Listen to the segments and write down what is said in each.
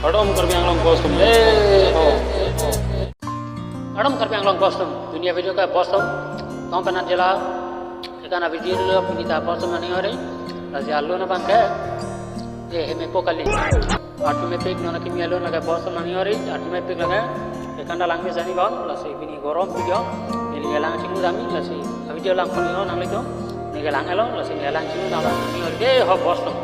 Adam kerbiang long kostum Adam kerbiang long kostum dunia video ka kostum tom penat jela kana video lo pinita kostum ani ore lazi allo na banke heme pokali atu me pek nona kimi allo na ka kostum ani ore atu me pek laga ekanda lang me jani gon lasi bini gorom video ini lang cingu dami lasi video lang koni on ang lito ni lang elo lasi lang cingu dami ani ore ho kostum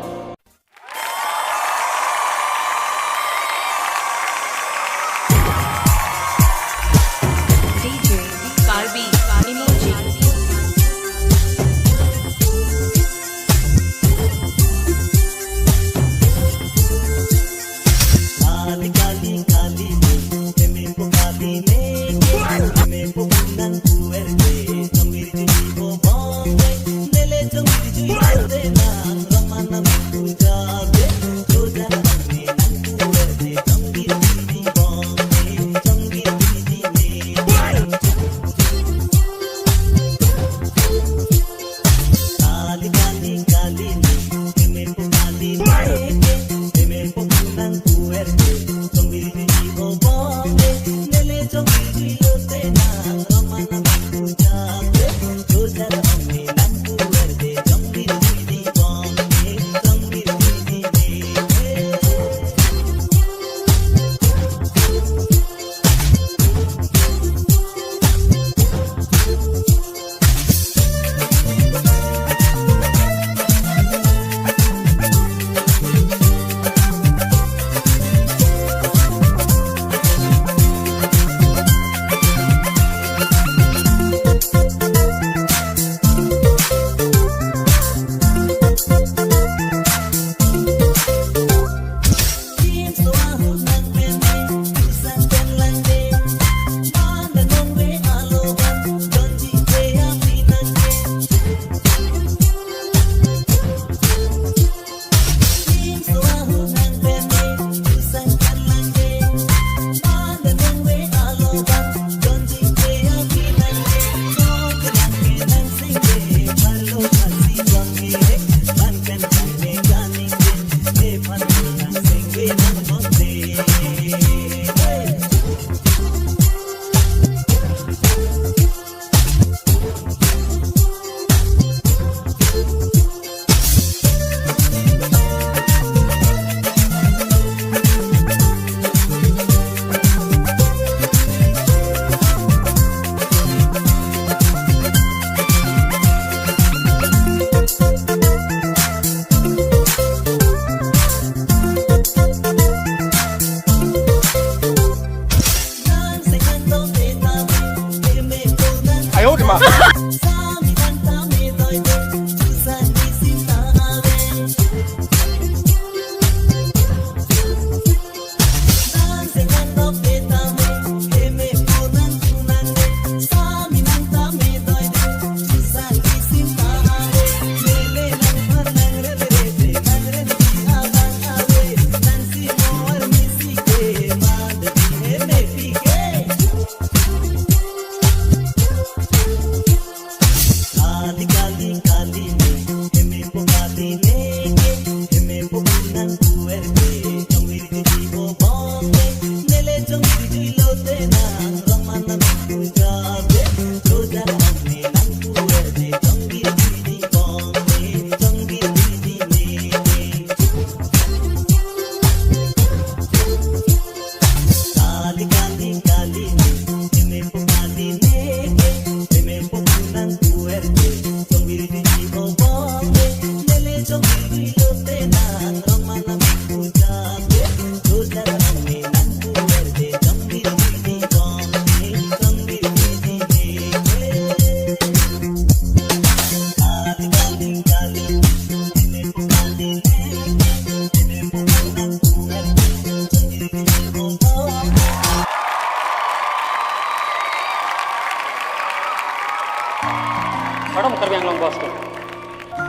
Adam kerbiang long kostum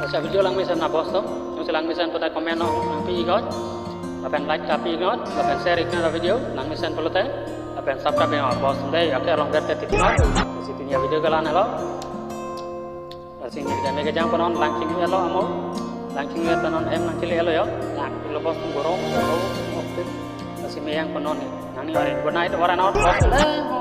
sa video lang misan na kostum yung silang misan pada komen no ang piigot apen like tapi ingot apen share ikna video lang misan pelote apen subscribe yang kostum dai ake long berte titingot situ nya video galan halo sini kita mega jam panon langsing halo amo langsing panon em langsing halo yo lang lo kostum gorong oke yang penon ni nang ni ore good night orang out bos